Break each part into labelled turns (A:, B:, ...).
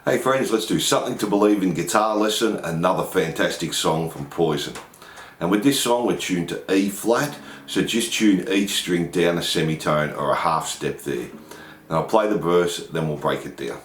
A: Hey friends, let's do Something to Believe in Guitar Lesson, another fantastic song from Poison. And with this song we're tuned to E flat, so just tune each string down a semitone or a half step there. And I'll play the verse, then we'll break it down.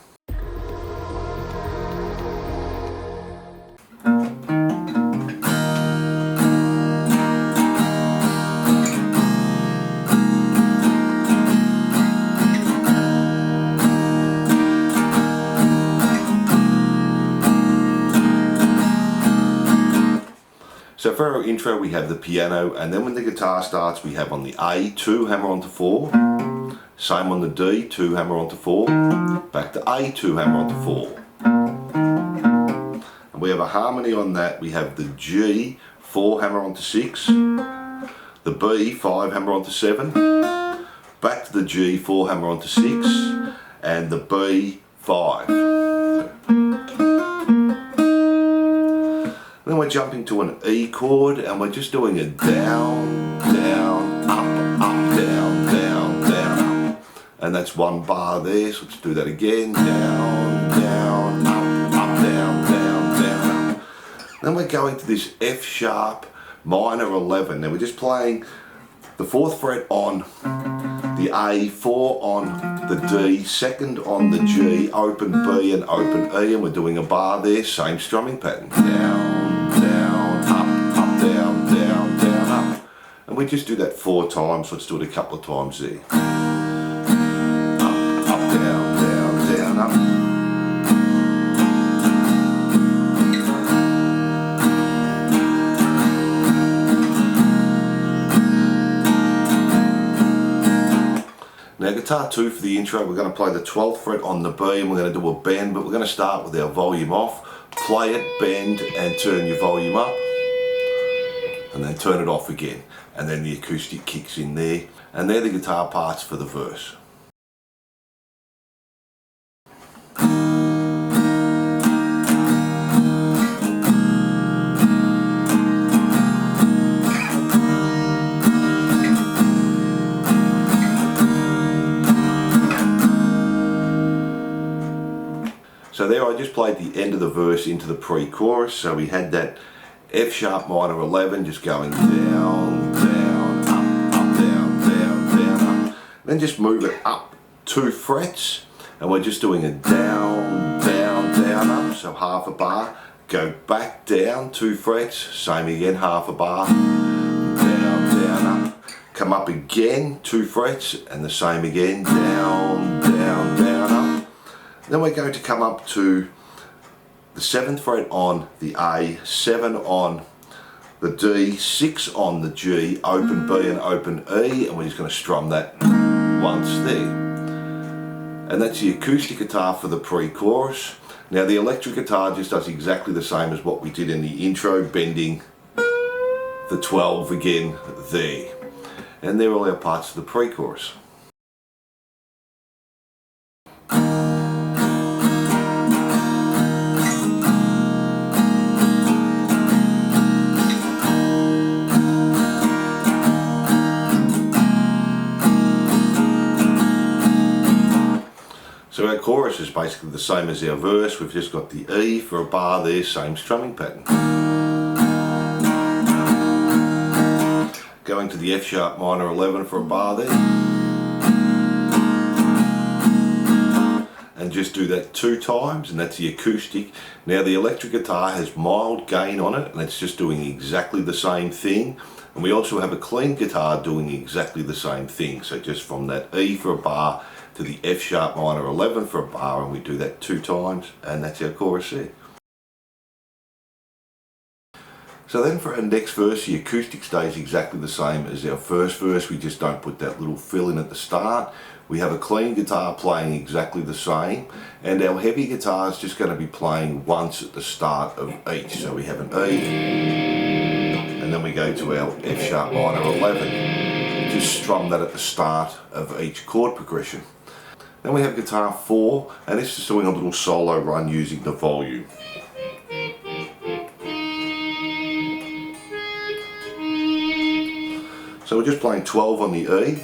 A: So for our intro we have the piano, and then when the guitar starts we have on the A, 2 hammer onto 4, same on the D, 2 hammer onto 4, back to A, 2 hammer onto 4. And we have a harmony on that. We have the G, 4 hammer onto 6, the B, 5 hammer onto 7, back to the G, 4 hammer onto 6, and the B, 5. Then we're jumping to an E chord and we're just doing a down, down, up, up, down, down, down, up. And that's one bar there, so let's do that again. Down, down, up, up, down, down, down, up. Then we're going to this F sharp minor 11. Now we're just playing the 4th fret on the A, 4 on the D, 2nd on the G, open B and open E, and we're doing a bar there, same strumming pattern. Down, down, up, up, down, down, down, up. And we just do that 4 times, let's do it a couple of times there. Up, up, down, down, down, up. Now guitar 2 for the intro, we're going to play the 12th fret on the B and we're going to do a bend, but we're going to start with our volume off, play it, bend and turn your volume up, and then turn it off again, and then the acoustic kicks in there, and they're the guitar parts for the verse. So there I just played the end of the verse into the pre-chorus, so we had that F sharp minor 11 just going down, down, up, down, down, down, up. Then just move it up 2 frets, and we're just doing a down, down, down, up, so half a bar. Go back down 2 frets, same again, half a bar, down, down, up. Come up again 2 frets, and the same again, down, down, down, up. Then we're going to come up to the 7th fret on the A, 7 on the D, 6 on the G, open B and open E, and we're just going to strum that once there. And that's the acoustic guitar for the pre-chorus. Now the electric guitar just does exactly the same as what we did in the intro, bending the 12 again there. And they're all our parts of the pre-chorus. So our chorus is basically the same as our verse, we've just got the E for a bar there, same strumming pattern. Going to the F sharp minor 11 for a bar there. And just do that 2 times, and that's the acoustic. Now the electric guitar has mild gain on it, and it's just doing exactly the same thing. And we also have a clean guitar doing exactly the same thing. So just from that E for a bar to the F sharp minor 11 for a bar, and we do that 2 times, and that's our chorus there. So then for our next verse, the acoustic stays exactly the same as our first verse, we just don't put that little fill in at the start. We have a clean guitar playing exactly the same, and our heavy guitar is just going to be playing once at the start of each. So we have an E, and then we go to our F sharp minor 11. Just strum that at the start of each chord progression. Then we have guitar 4, and it's just doing a little solo run using the volume. So we're just playing 12 on the E,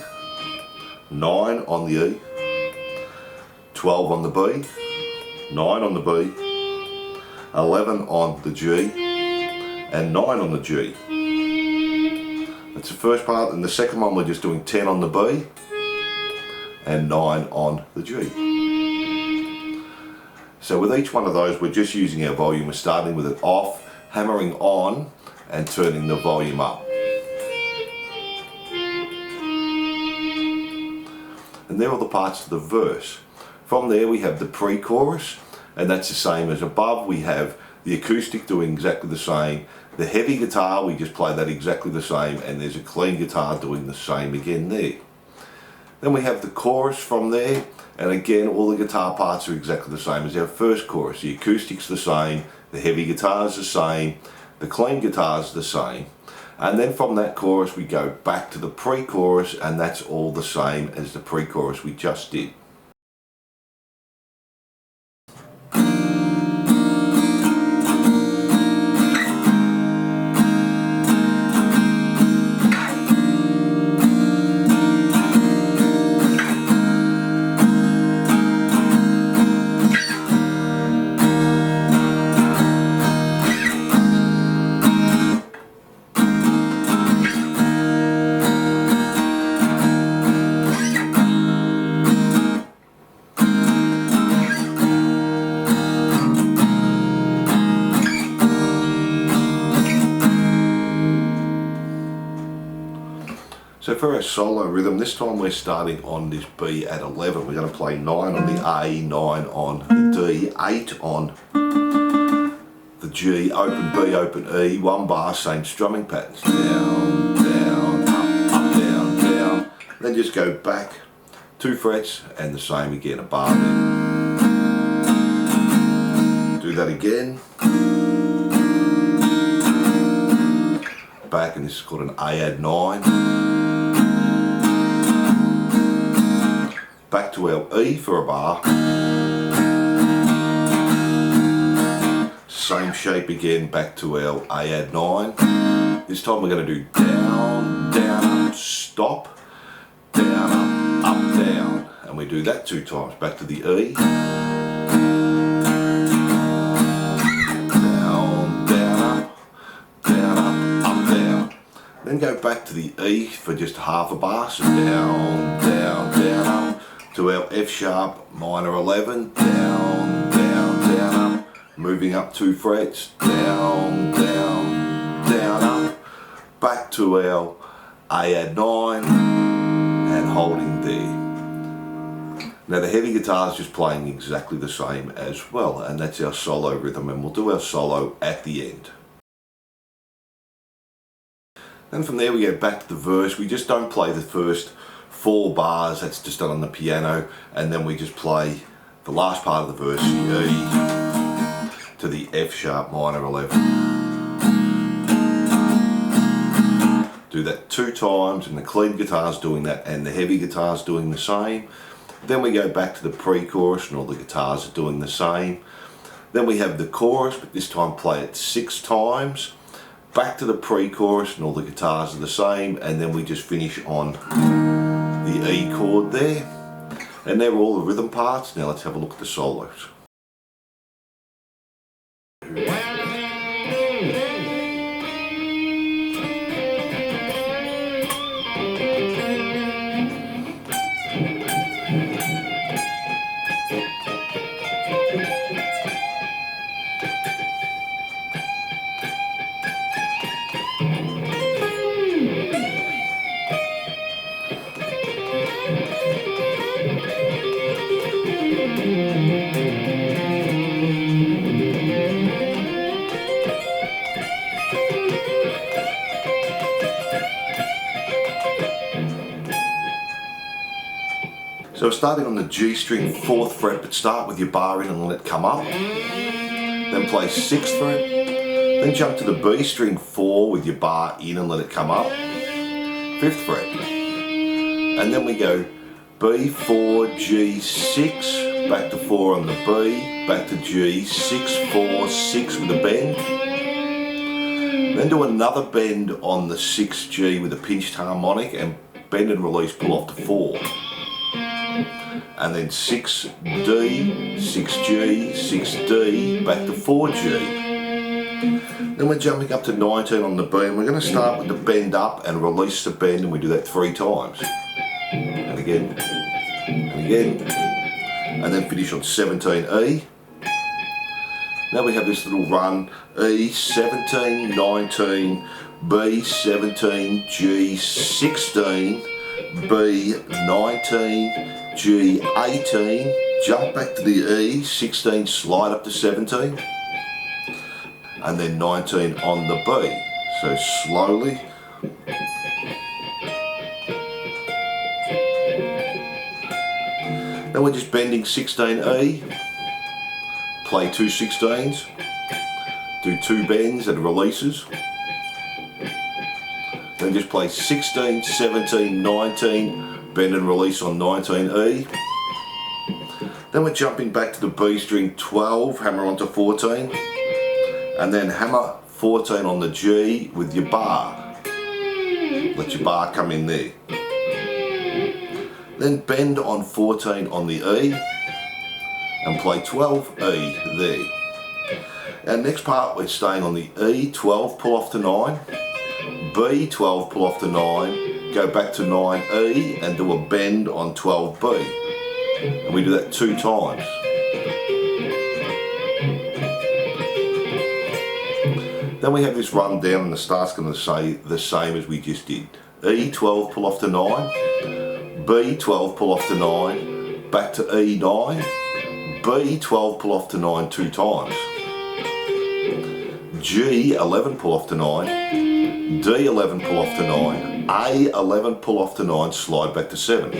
A: 9 on the E, 12 on the B, 9 on the B, 11 on the G, and 9 on the G. That's the first part, and the second one we're just doing 10 on the B and 9 on the G. So with each one of those we're just using our volume. We're starting with it off, hammering on and turning the volume up. And they're all the parts of the verse. From there we have the pre-chorus, and that's the same as above. We have the acoustic doing exactly the same. The heavy guitar, we just play that exactly the same, and there's a clean guitar doing the same again there. Then we have the chorus from there, and again all the guitar parts are exactly the same as our first chorus. The acoustic's the same, the heavy guitar's the same, the clean guitar's the same. And then from that chorus we go back to the pre-chorus, and that's all the same as the pre-chorus we just did. So for our solo rhythm, this time we're starting on this B at 11. We're going to play 9 on the A, 9 on the D, 8 on the G, open B, open E, one bar, same strumming patterns. Down, down, up, down, down. Then just go back 2 frets and the same again, a bar there. Do that again. Back, and this is called an A add 9. Back to our E for a bar. Same shape again, back to our A add 9. This time we're going to do down, down, up, stop, down, up, down. And we do that 2 times. Back to the E. Down, down, up, down, up, down. Then go back to the E for just half a bar. So down, down, down, up. To our F sharp minor 11, down, down, down, up, moving up 2 frets, down, down, down, up, back to our A add 9, and holding there. Now the heavy guitar is just playing exactly the same as well, and that's our solo rhythm, and we'll do our solo at the end. Then from there we go back to the verse. We just don't play the first 4 bars, that's just done on the piano, and then we just play the last part of the verse, the E to the F sharp minor 11. Do that 2 times, and the clean guitar's doing that and the heavy guitar's doing the same. Then we go back to the pre-chorus and all the guitars are doing the same. Then we have the chorus, but this time play it 6 times. Back to the pre-chorus and all the guitars are the same, and then we just finish on the E chord there. And they're all the rhythm parts. Now let's have a look at the solos. So starting on the G string 4th fret, but start with your bar in and let it come up. Then play 6th fret. Then jump to the B string 4 with your bar in and let it come up. 5th fret. And then we go B, 4, G, 6, back to 4 on the B, back to G, 6, 4, 6 with a bend. Then do another bend on the 6 G with a pinched harmonic, and bend and release, pull off to 4. and then 6D, 6G, 6D, back to 4G. Then we're jumping up to 19 on the B, and we're going to start with the bend up and release the bend, and we do that 3 times. And again, and again, and then finish on 17E. Now we have this little run, E, 17, 19, B, 17, G, 16, B, 19, G, 18, jump back to the E, 16, slide up to 17, and then 19 on the B. So slowly. Then we're just bending 16E, play 2 16s, do 2 bends and releases, then just play 16, 17, 19, bend and release on 19E. Then we're jumping back to the B string 12, hammer onto 14, and then hammer 14 on the G with your bar. Let your bar come in there. Then bend on 14 on the E and play 12E there. Our next part, we're staying on the E, 12, pull off to 9, B, 12, pull off to 9, go back to 9E and do a bend on 12B. And we do that 2 times. Then we have this run down, and the start's going to say the same as we just did. E, 12, pull off to 9, B, 12, pull off to 9, back to E, 9, B, 12, pull off to 9 2 times. G, 11, pull off to 9, D, 11, pull off to 9, A, 11, pull off to 9, slide back to 7.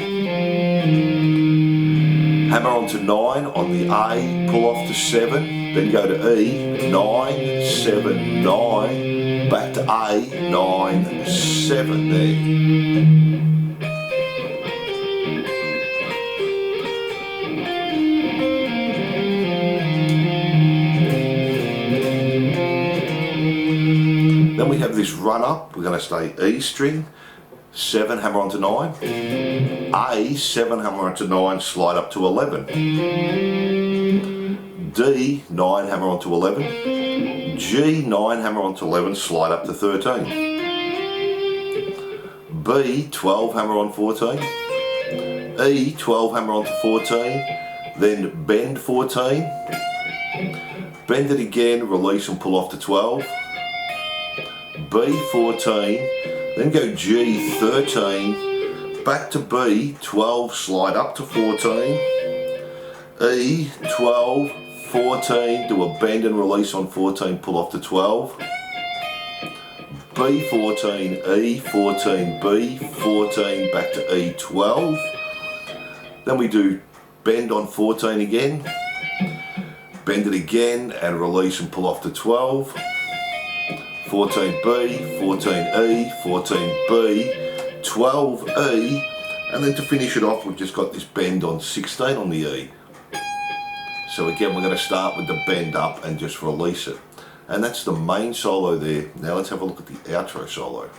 A: Hammer onto 9 on the A, pull off to 7, then go to E, 9, 7, 9, back to A, 9, 7 there. Then we have this run up, we're going to stay E string, 7, hammer onto 9, A, 7, hammer onto 9, slide up to 11, D, 9, hammer onto 11, G, 9, hammer onto 11, slide up to 13, B, 12, hammer on 14, E, 12, hammer onto 14, then bend 14, bend it again, release and pull off to 12, B, 14, then go G, 13, back to B, 12, slide up to 14, E, 12, 14, do a bend and release on 14, pull off to 12, B, 14, E, 14, B, 14, back to E, 12, then we do bend on 14 again, bend it again and release and pull off to 12, 14B, 14E, 14B, 12E, and then to finish it off we've just got this bend on 16 on the E. So again we're going to start with the bend up and just release it. And that's the main solo there. Now let's have a look at the outro solo.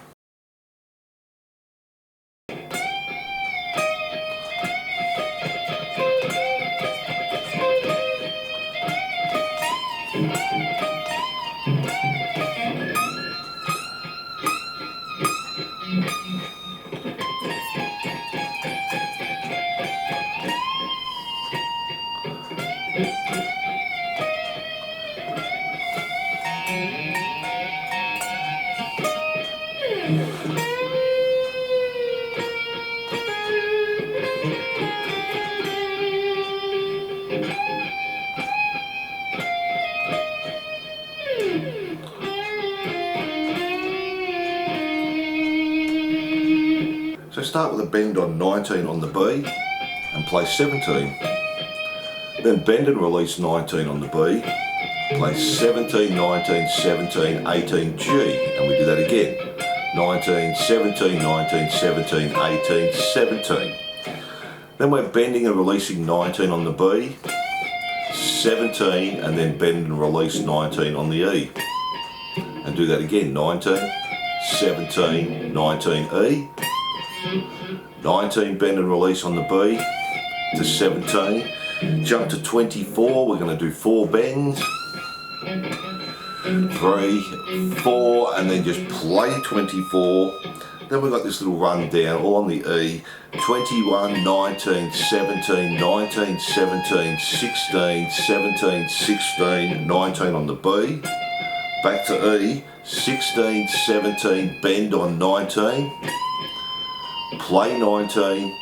A: So start with a bend on 19 on the B and play 17. Then bend and release 19 on the B, play 17, 19, 17, 18 G, and we do that again. 19, 17, 19, 17, 18, 17. Then we're bending and releasing 19 on the B, 17, and then bend and release 19 on the E. And do that again, 19, 17, 19 E, 19 bend and release on the B, to 17. Jump to 24, we're going to do 4 bends. 3, 4, and then just play 24. Then we've got this little run down, all on the E. 21, 19, 17, 19, 17, 16, 17, 16, 19 on the B. Back to E, 16, 17, bend on 19. Play 19.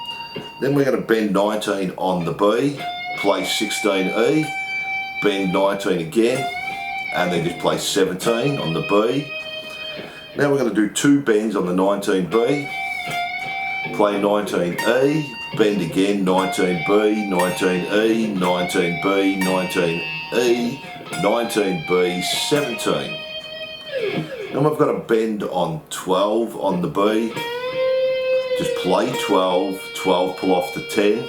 A: Then we're going to bend 19 on the B. Play 16 E. Bend 19 again. And then just play 17 on the B. Now we're going to do 2 bends on the 19B. Play 19E, bend again, 19B, 19E, 19B, 19E, 19B, 17. Then we've got a bend on 12 on the B. Just play 12, 12 pull off to 10.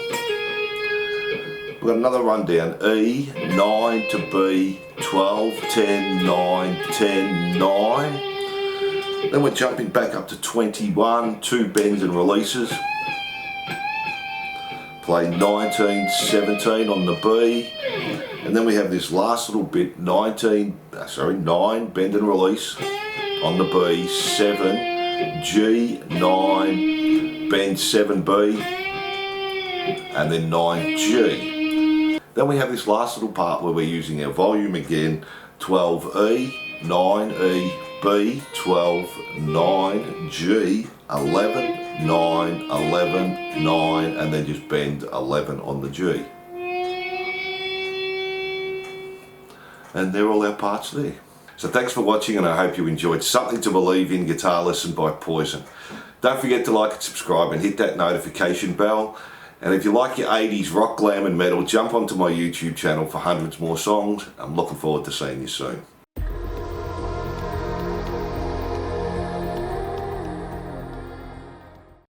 A: We've got another run down, E, 9 to B, 12, 10, 9, 10, 9. Then we're jumping back up to 21, 2 bends and releases. Play 19, 17 on the B. And then we have this last little bit, 9, bend and release on the B, 7, G, 9, bend 7B, and then 9G. Then we have this last little part where we're using our volume again, 12E, 9E, B, 12, 9, G, 11, 9, 11, 9, and then just bend 11 on the G. And they're all our parts there. So thanks for watching, and I hope you enjoyed Something to Believe in Guitar Lesson by Poison. Don't forget to like and subscribe and hit that notification bell. And if you like your 80s rock, glam and metal, jump onto my YouTube channel for hundreds more songs. I'm looking forward to seeing you soon.